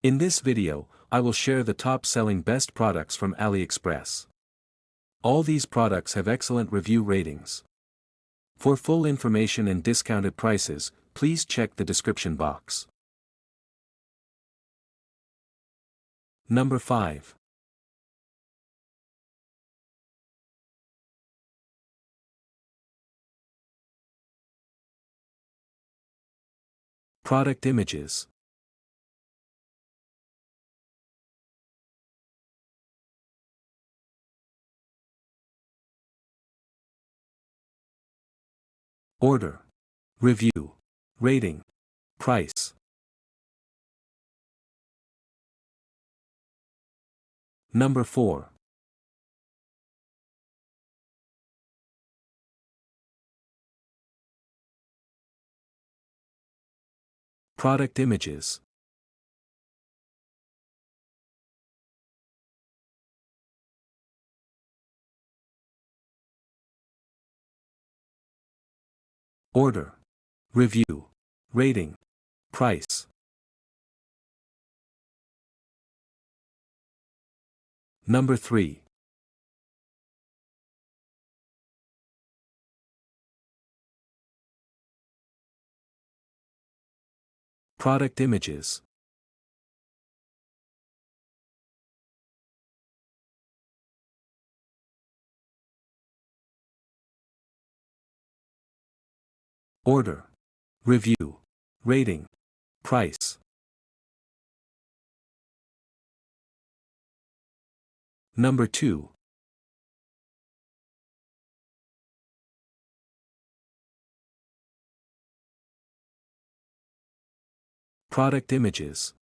In this video, I will share the top-selling best products from AliExpress. All these products have excellent review ratings. For full information and discounted prices, please check the description box. Number 5. Product images. Order. Review. Rating. Price. Number 4. Product images. Order. Review. Rating. Price. Number 3. Product images. Order. Review. Rating. Price. Number 2. Product images.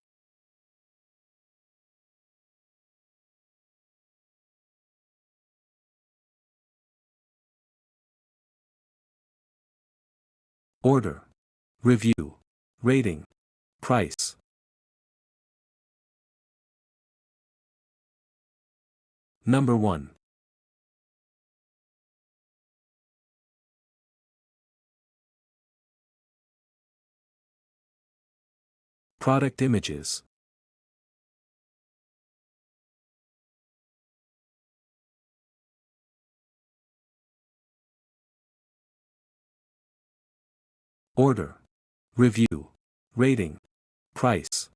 Order. Review. Rating. Price. Number 1. Product images. Order. Review. Rating. Price.